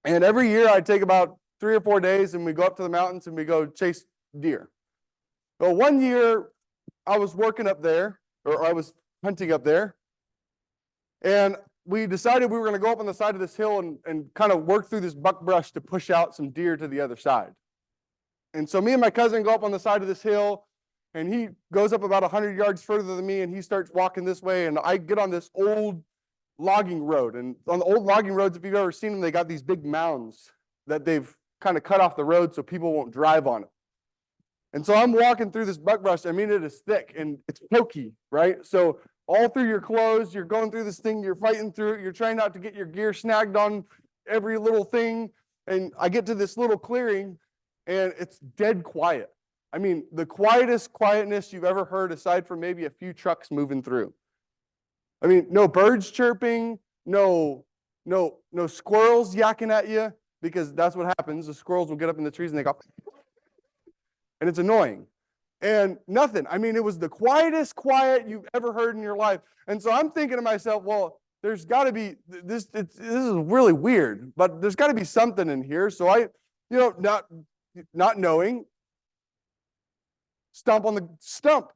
And every year I take about 3 or 4 days and we go up to the mountains and we go chase deer. Well, one year I was working up there, or I was hunting up there, and we decided we were going to go up on the side of this hill and kind of work through this buckbrush to push out some deer to the other side. And so me and my cousin go up on the side of this hill, and he goes up about 100 yards further than me, and he starts walking this way, and I get on this old logging road. And on the old logging roads, if you've ever seen them, they got these big mounds that they've kind of cut off the road so people won't drive on it. And so I'm walking through this buckbrush. I mean, it is thick and it's pokey, right? So all through your clothes, you're going through this thing, you're fighting through it, you're trying not to get your gear snagged on every little thing. And I get to this little clearing, and it's dead quiet. I mean, the quietest quietness you've ever heard, aside from maybe a few trucks moving through. I mean, no birds chirping, no squirrels yakking at you, because that's what happens. The squirrels will get up in the trees and they go, and it's annoying. And nothing. I mean, it was the quietest quiet you've ever heard in your life. And so I'm thinking to myself, well, there's got to be this. This is really weird, but there's got to be something in here. So I, not knowing, stomp on the stump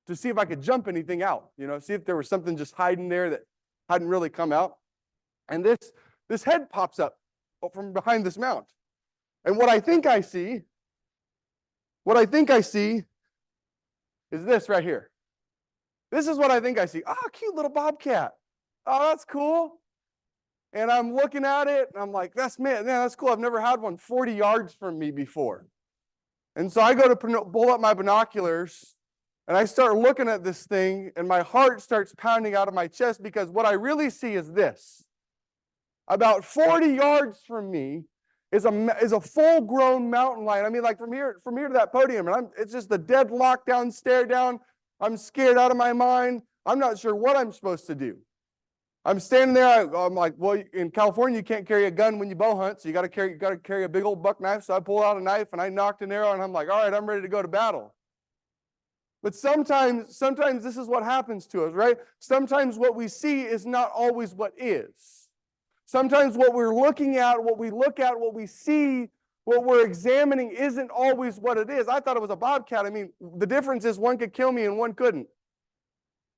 to see if I could jump anything out. See if there was something just hiding there that hadn't really come out. And this head pops up from behind this mount. And what I think I see is this right here. This is what I think I see. Oh, cute little bobcat. Oh, that's cool. And I'm looking at it, and I'm like, that's cool. I've never had one 40 yards from me before. And so I go to pull up my binoculars, and I start looking at this thing, and my heart starts pounding out of my chest, because what I really see is this. About 40 yards from me is a full-grown mountain lion. I mean, like from here to that podium, and it's just a dead lockdown stare down. I'm scared out of my mind. I'm not sure what I'm supposed to do. I'm standing there. I'm like, well, in California, you can't carry a gun when you bow hunt, so you got to carry a big old buck knife. So I pull out a knife and I knocked an arrow, and I'm like, all right, I'm ready to go to battle. But sometimes this is what happens to us, right? Sometimes what we see is not always what is. Sometimes what we're looking at, what we see, what we're examining isn't always what it is. I thought it was a bobcat. I mean, the difference is one could kill me and one couldn't.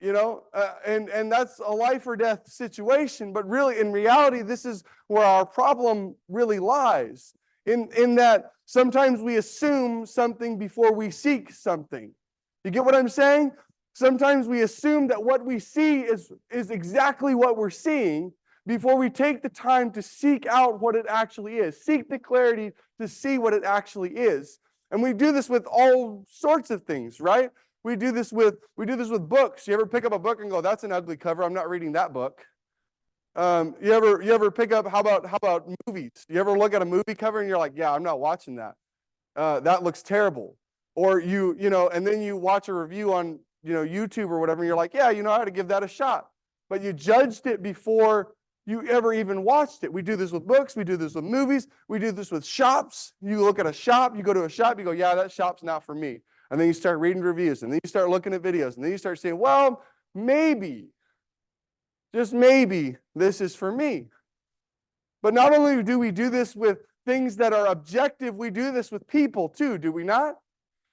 And that's a life or death situation. But really, in reality, this is where our problem really lies. In that sometimes we assume something before we seek something. You get what I'm saying? Sometimes we assume that what we see is exactly what we're seeing before we take the time to seek out what it actually is. Seek the clarity to see what it actually is. And we do this with all sorts of things, right? We do this with books. You ever pick up a book and go, that's an ugly cover, I'm not reading that book. You ever pick up, how about movies? You ever look at a movie cover and you're like, yeah, I'm not watching that. That looks terrible. Or and then you watch a review on YouTube or whatever, and you're like, yeah, I ought to give that a shot. But you judged it before you ever even watched it. We do this with books, we do this with movies, we do this with shops. You look at a shop, you go to a shop, you go, yeah, that shop's not for me. And then you start reading reviews, and then you start looking at videos, and then you start saying, well, maybe, just maybe, this is for me. But not only do we do this with things that are objective, we do this with people too, do we not?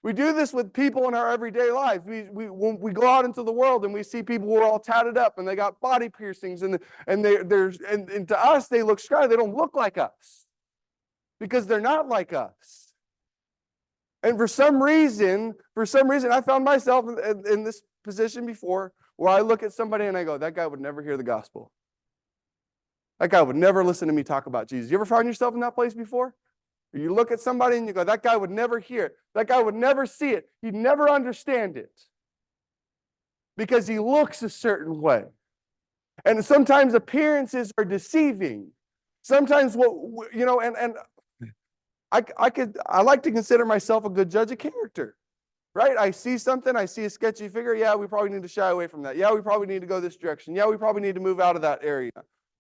We do this with people in our everyday lives. When we go out into the world and we see people who are all tatted up and they got body piercings and to us they look sky. They don't look like us because they're not like us. And for some reason, I found myself in this position before where I look at somebody and I go, that guy would never hear the gospel. That guy would never listen to me talk about Jesus. You ever found yourself in that place before? You look at somebody and you go, that guy would never hear it. That guy would never see it. He'd never understand it because he looks a certain way. And sometimes appearances are deceiving. Sometimes I like to consider myself a good judge of character, right? I see something, I see a sketchy figure. Yeah, we probably need to shy away from that. Yeah, we probably need to go this direction. Yeah, we probably need to move out of that area,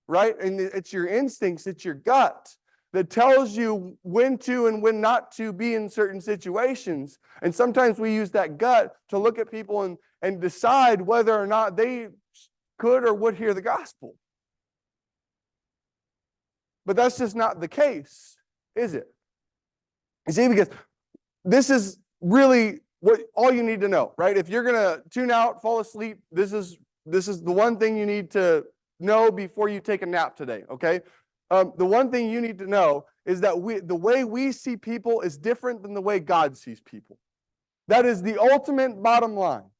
right? And it's your instincts, it's your gut that tells you when to and when not to be in certain situations. And sometimes we use that gut to look at people and decide whether or not they could or would hear the gospel. But that's just not the case, is it? You see, because this is really what all you need to know, right? If you're going to tune out, fall asleep, this is the one thing you need to know before you take a nap today, okay? The one thing you need to know is that the way we see people is different than the way God sees people. That is the ultimate bottom line.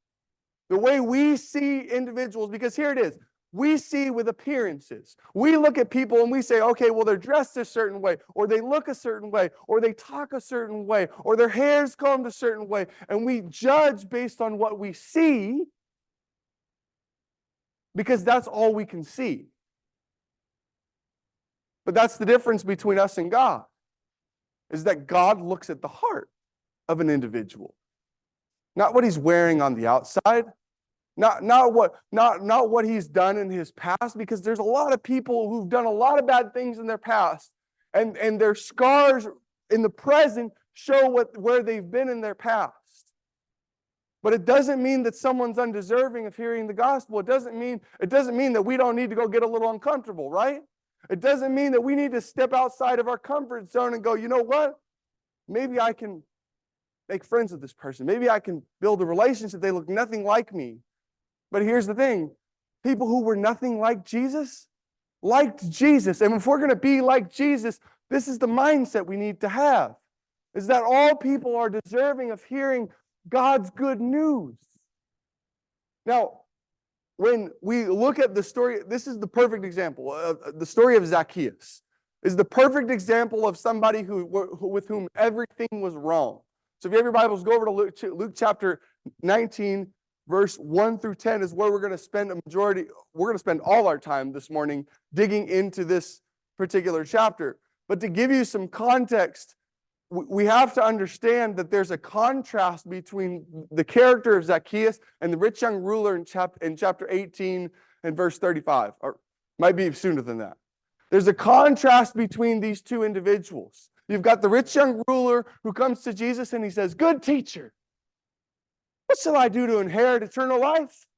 The way we see individuals, because here it is, we see with appearances. We look at people and we say, okay, well, they're dressed a certain way, or they look a certain way, or they talk a certain way, or their hair's combed a certain way, and we judge based on what we see because that's all we can see. But that's the difference between us and God, is that God looks at the heart of an individual. Not what he's wearing on the outside, not what he's done in his past, because there's a lot of people who've done a lot of bad things in their past, and their scars in the present show where they've been in their past. But it doesn't mean that someone's undeserving of hearing the gospel. It doesn't mean that we don't need to go get a little uncomfortable, right? It doesn't mean that we need to step outside of our comfort zone and go, you know what? Maybe I can make friends with this person. Maybe I can build a relationship. They look nothing like me. But here's the thing. People who were nothing like Jesus liked Jesus. And if we're going to be like Jesus, this is the mindset we need to have, is that all people are deserving of hearing God's good news. Now, when we look at the story, this is the perfect example. The story of Zacchaeus is the perfect example of somebody with whom everything was wrong. So if you have your Bibles, go over to Luke chapter 19, verse 1 through 10 is where we're going to spend we're going to spend all our time this morning digging into this particular chapter. But to give you some context, we have to understand that there's a contrast between the character of Zacchaeus and the rich young ruler in chapter 18 and verse 35, or might be sooner than that. There's a contrast between these two individuals. You've got the rich young ruler who comes to Jesus and he says, "Good teacher, what shall I do to inherit eternal life?"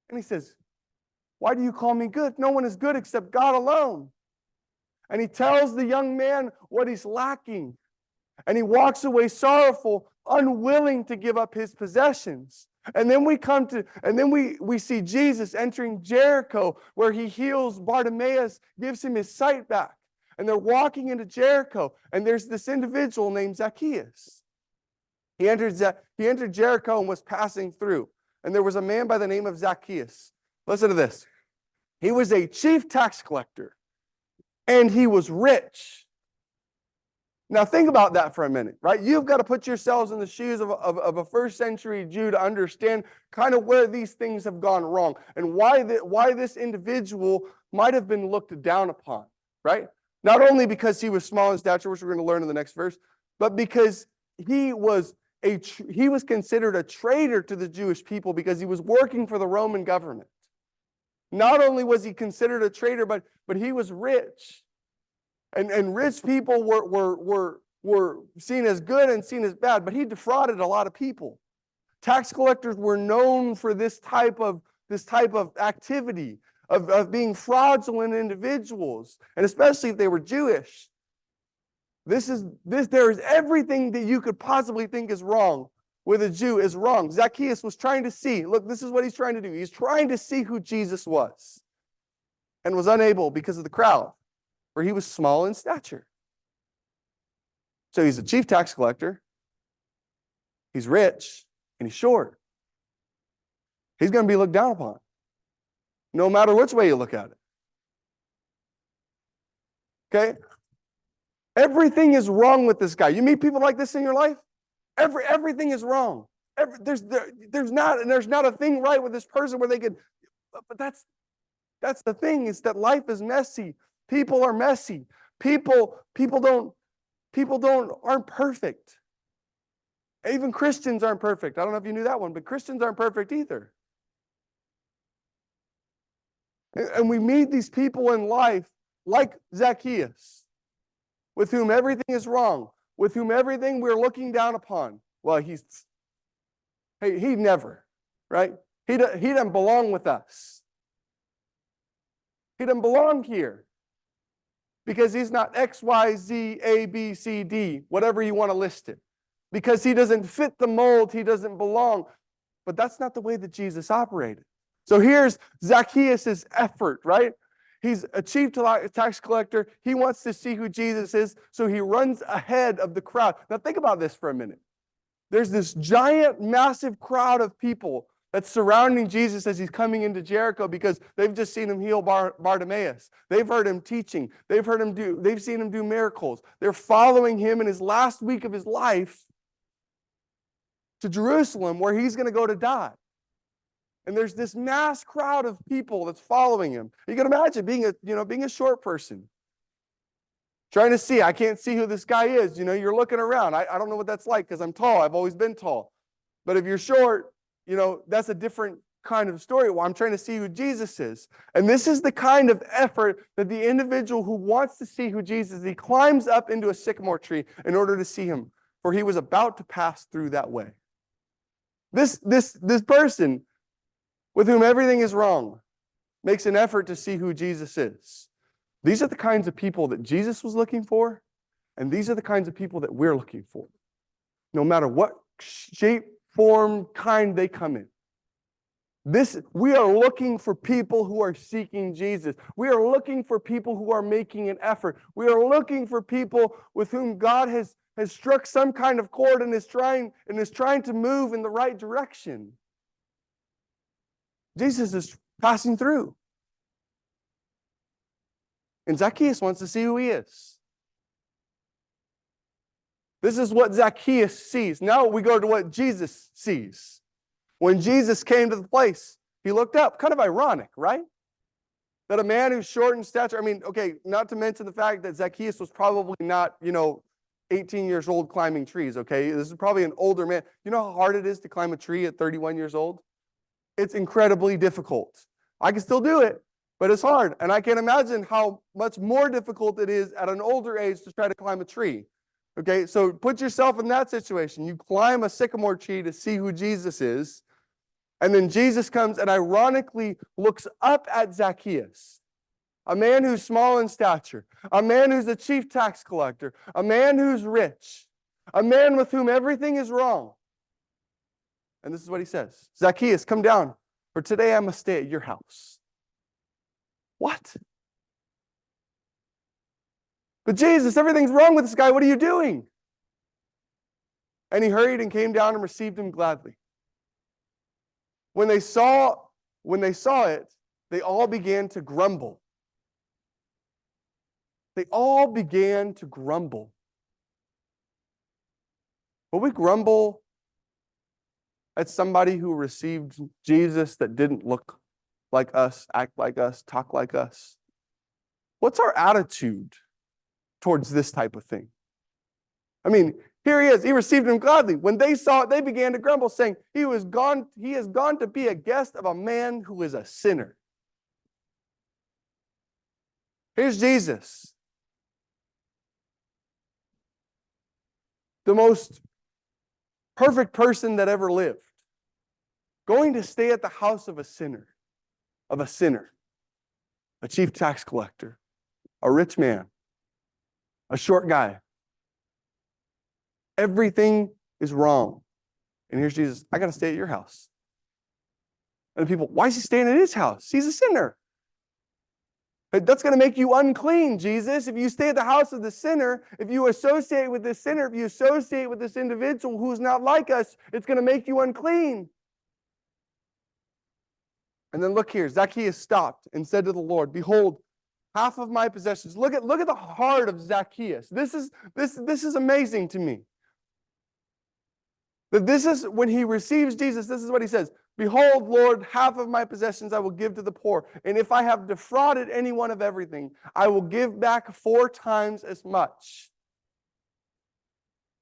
And he says, "Why do you call me good? No one is good except God alone." And he tells the young man what he's lacking. And he walks away sorrowful, unwilling to give up his possessions. And then we see Jesus entering Jericho, where he heals Bartimaeus, gives him his sight back. And they're walking into Jericho, and there's this individual named Zacchaeus. He entered Jericho and was passing through. And there was a man by the name of Zacchaeus. Listen to this. He was a chief tax collector, and he was rich. Now think about that for a minute, right? You've got to put yourselves in the shoes of a first century Jew to understand kind of where these things have gone wrong and why this individual might have been looked down upon, right? Not only because he was small in stature, which we're going to learn in the next verse, but because he was considered a traitor to the Jewish people because he was working for the Roman government. Not only was he considered a traitor, but he was rich. And rich people were seen as good and seen as bad, but he defrauded a lot of people. Tax collectors were known for this type of activity of being fraudulent individuals, and especially if they were Jewish. There is everything that you could possibly think is wrong with a Jew is wrong. Zacchaeus was trying to see. Look, this is what he's trying to do. He's trying to see who Jesus was, and was unable because of the crowd, where he was small in stature. So he's a chief tax collector. He's rich, and he's short. He's going to be looked down upon, no matter which way you look at it. Okay? Everything is wrong with this guy. You meet people like this in your life? Everything is wrong. There's not a thing right with this person where they could. But that's the thing, is that life is messy. People are messy. People aren't perfect. Even Christians aren't perfect. I don't know if you knew that one, but Christians aren't perfect either. And we meet these people in life like Zacchaeus, with whom everything is wrong, with whom everything we're looking down upon. Well, he never, right? He doesn't belong with us. He doesn't belong here. because he's not X, Y, Z, A, B, C, D, whatever you want to list it. Because he doesn't fit the mold, he doesn't belong. But that's not the way that Jesus operated. So here's Zacchaeus' effort, right? He's a chief tax collector. He wants to see who Jesus is, so he runs ahead of the crowd. Now think about this for a minute. There's this giant, massive crowd of people that's surrounding Jesus as he's coming into Jericho because they've just seen him heal Bartimaeus. They've heard him teaching. They've seen him do miracles. They're following him in his last week of his life to Jerusalem, where he's going to go to die. And there's this mass crowd of people that's following him. You can imagine being a short person, trying to see. I can't see who this guy is. You're looking around. I don't know what that's like because I'm tall. I've always been tall. But if you're short, that's a different kind of story. Well, I'm trying to see who Jesus is. And this is the kind of effort that the individual who wants to see who Jesus is, he climbs up into a sycamore tree in order to see him, for he was about to pass through that way. This person with whom everything is wrong makes an effort to see who Jesus is. These are the kinds of people that Jesus was looking for, and these are the kinds of people that we're looking for. No matter what shape, form, kind they come in. We are looking for people who are seeking Jesus. We are looking for people who are making an effort. We are looking for people with whom God has struck some kind of chord and is trying to move in the right direction. Jesus is passing through. And Zacchaeus wants to see who he is. This is what Zacchaeus sees. Now we go to what Jesus sees. When Jesus came to the place, he looked up. Kind of ironic, right? That a man who's short in stature, not to mention the fact that Zacchaeus was probably not, 18 years old climbing trees, okay? This is probably an older man. You know how hard it is to climb a tree at 31 years old? It's incredibly difficult. I can still do it, but it's hard. And I can't imagine how much more difficult it is at an older age to try to climb a tree. Okay, so put yourself in that situation. You climb a sycamore tree to see who Jesus is, and then Jesus comes and ironically looks up at Zacchaeus, a man who's small in stature, a man who's a chief tax collector, a man who's rich, a man with whom everything is wrong. And this is what he says: Zacchaeus, come down, for today I must stay at your house. What? But Jesus, everything's wrong with this guy. What are you doing? And he hurried and came down and received him gladly. When they saw it, they all began to grumble. They all began to grumble. Will we grumble at somebody who received Jesus that didn't look like us, act like us, talk like us? What's our attitude towards this type of thing? Here he is. He received him gladly. When they saw it, they began to grumble, saying, he has gone to be a guest of a man who is a sinner. Here's Jesus, the most perfect person that ever lived, going to stay at the house of a sinner, a chief tax collector, a rich man, a short guy. Everything is wrong. And here's Jesus: I got to stay at your house. And people, why is he staying at his house? He's a sinner. That's going to make you unclean, Jesus. If you stay at the house of the sinner, if you associate with this sinner, if you associate with this individual who's not like us, it's going to make you unclean. And then look here, Zacchaeus stopped and said to the Lord, behold, half of my possessions. Look at the heart of Zacchaeus. This is amazing to me. That this is when he receives Jesus, this is what he says: behold, Lord, half of my possessions I will give to the poor. And if I have defrauded anyone of everything, I will give back 4 times as much.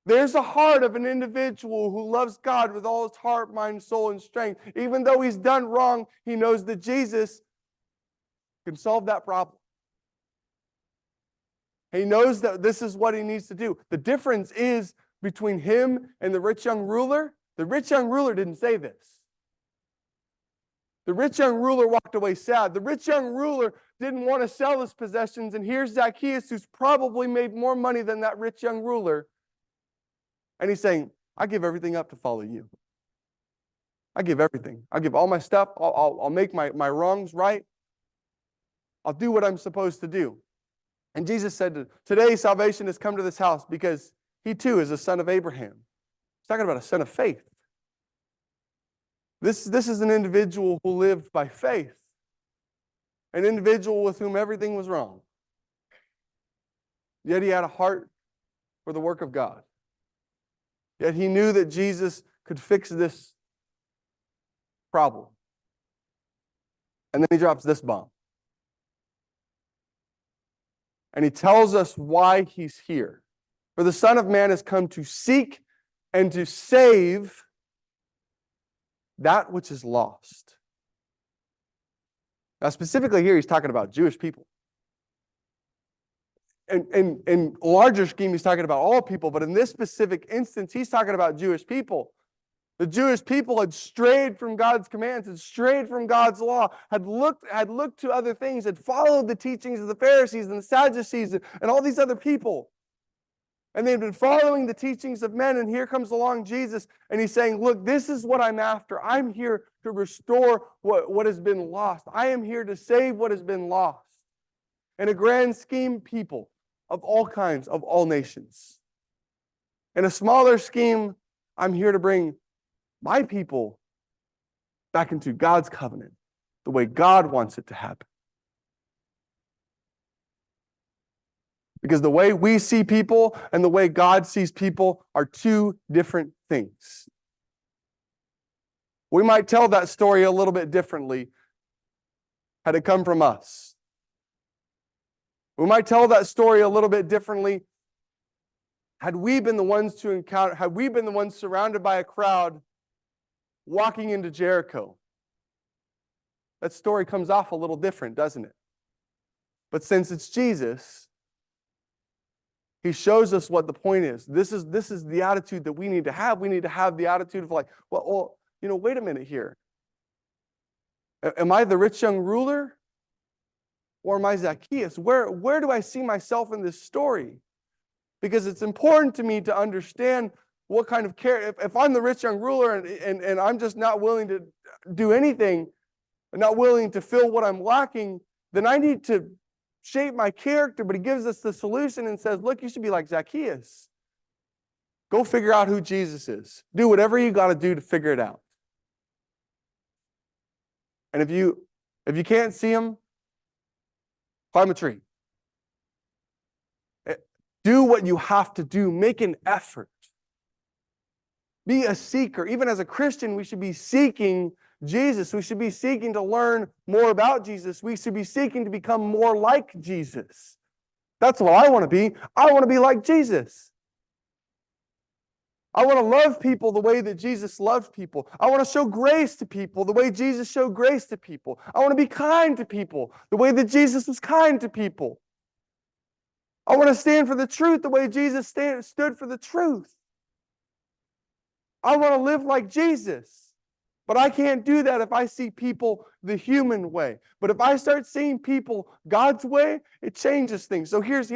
There's a heart of an individual who loves God with all his heart, mind, soul, and strength. Even though he's done wrong, he knows that Jesus can solve that problem. He knows that this is what he needs to do. The difference is between him and the rich young ruler. The rich young ruler didn't say this. The rich young ruler walked away sad. The rich young ruler didn't want to sell his possessions, and here's Zacchaeus, who's probably made more money than that rich young ruler. And he's saying, I give everything up to follow you. I give everything. I'll give all my stuff. I'll make my wrongs right. I'll do what I'm supposed to do. And Jesus said, today salvation has come to this house because he too is a son of Abraham. He's talking about a son of faith. This is an individual who lived by faith. An individual with whom everything was wrong. Yet he had a heart for the work of God. Yet he knew that Jesus could fix this problem. And then he drops this bomb. And he tells us why he's here. For the Son of Man has come to seek and to save that which is lost. Now, specifically here, he's talking about Jewish people. And in a larger scheme, he's talking about all people. But in this specific instance, he's talking about Jewish people. The Jewish people had strayed from God's commands, had strayed from God's law, had looked to other things, had followed the teachings of the Pharisees and the Sadducees and all these other people. And they'd been following the teachings of men, and here comes along Jesus, and he's saying, look, this is what I'm after. I'm here to restore what has been lost. I am here to save what has been lost. In a grand scheme, people of all kinds, of all nations. In a smaller scheme, I'm here to bring my people back into God's covenant, the way God wants it to happen. Because the way we see people and the way God sees people are two different things. We might tell that story a little bit differently had it come from us. We might tell that story a little bit differently had we been the ones surrounded by a crowd walking into Jericho. That story comes off a little different, doesn't it? But since it's Jesus, he shows us what the point is. This is the attitude that we need to have. We need to have the attitude of like, well, wait a minute here. Am I the rich young ruler? Or am I Zacchaeus? Where do I see myself in this story? Because it's important to me to understand what kind of care. If I'm the rich young ruler and I'm just not willing to do anything, not willing to fill what I'm lacking, then I need to shape my character. But he gives us the solution and says, look, you should be like Zacchaeus. Go figure out who Jesus is. Do whatever you got to do to figure it out. And if you can't see him, climb a tree. Do what you have to do. Make an effort. Be a seeker. Even as a Christian, we should be seeking Jesus. We should be seeking to learn more about Jesus. We should be seeking to become more like Jesus. That's what I want to be. I want to be like Jesus. I want to love people the way that Jesus loved people. I want to show grace to people the way Jesus showed grace to people. I want to be kind to people the way that Jesus was kind to people. I want to stand for the truth the way Jesus stood for the truth. I want to live like Jesus. But I can't do that if I see people the human way. But if I start seeing people God's way, it changes things. So here's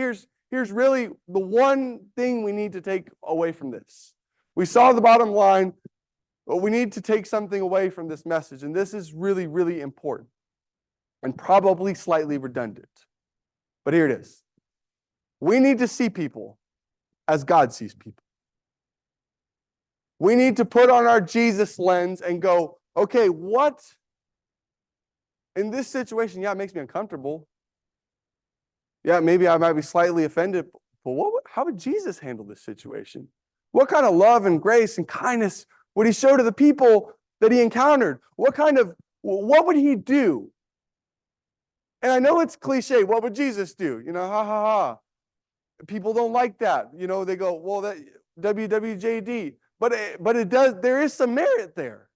really the one thing we need to take away from this. We saw the bottom line, but we need to take something away from this message. And this is really, really important and probably slightly redundant. But here it is. We need to see people as God sees people. We need to put on our Jesus lens and go, okay, what in this situation, it makes me uncomfortable. Yeah, maybe I might be slightly offended, but how would Jesus handle this situation? What kind of love and grace and kindness would he show to the people that he encountered? What would he do? And I know it's cliche. What would Jesus do? Ha ha ha. People don't like that. They go, well, that WWJD. But it does. There is some merit there.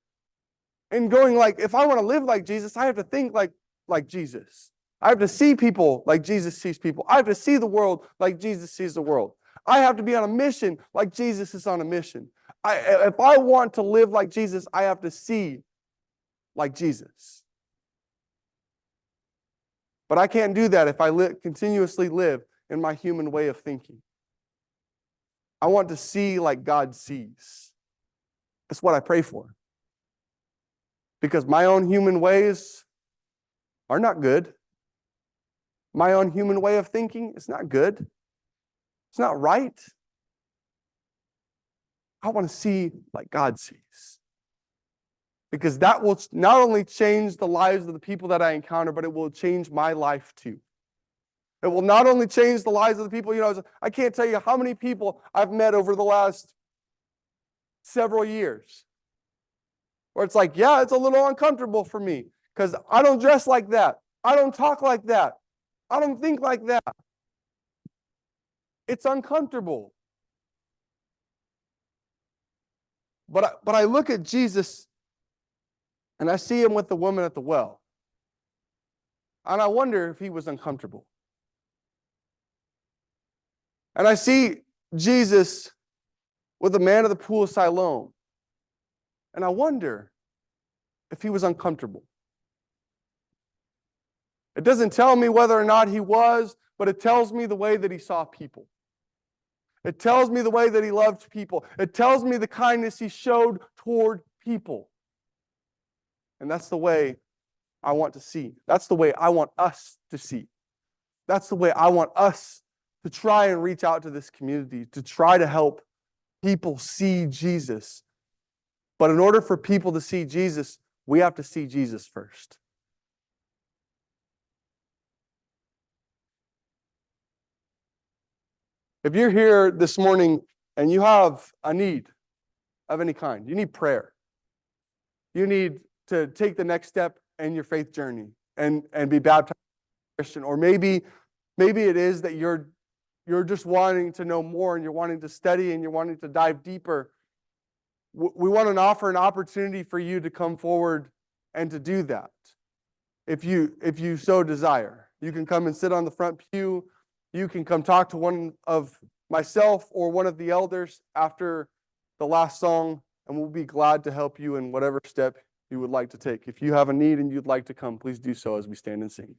In going like, if I want to live like Jesus, I have to think like Jesus. I have to see people like Jesus sees people. I have to see the world like Jesus sees the world. I have to be on a mission like Jesus is on a mission. If I want to live like Jesus, I have to see like Jesus. But I can't do that if I continuously live in my human way of thinking. I want to see like God sees. That's what I pray for. Because my own human ways are not good. My own human way of thinking is not good. It's not right. I want to see like God sees. Because that will not only change the lives of the people that I encounter, but it will change my life too. It will not only change the lives of the people, I can't tell you how many people I've met over the last several years where it's like, yeah, it's a little uncomfortable for me because I don't dress like that. I don't talk like that. I don't think like that. It's uncomfortable. But I look at Jesus and I see him with the woman at the well. And I wonder if he was uncomfortable. And I see Jesus with the man of the pool of Siloam. And I wonder if he was uncomfortable. It doesn't tell me whether or not he was, but it tells me the way that he saw people. It tells me the way that he loved people. It tells me the kindness he showed toward people. And that's the way I want to see. That's the way I want us to see. That's the way I want us to try and reach out to this community, to try to help people see Jesus. But in order for people to see Jesus, we have to see Jesus first. If you're here this morning and you have a need of any kind, you need prayer. You need to take the next step in your faith journey and be baptized as a Christian. Or maybe it is that you're just wanting to know more and you're wanting to study and you're wanting to dive deeper. We want to offer an opportunity for you to come forward and to do that. If you so desire, you can come and sit on the front pew. You can come talk to one of myself or one of the elders after the last song, and we'll be glad to help you in whatever step you would like to take. If you have a need and you'd like to come, please do so as we stand and sing.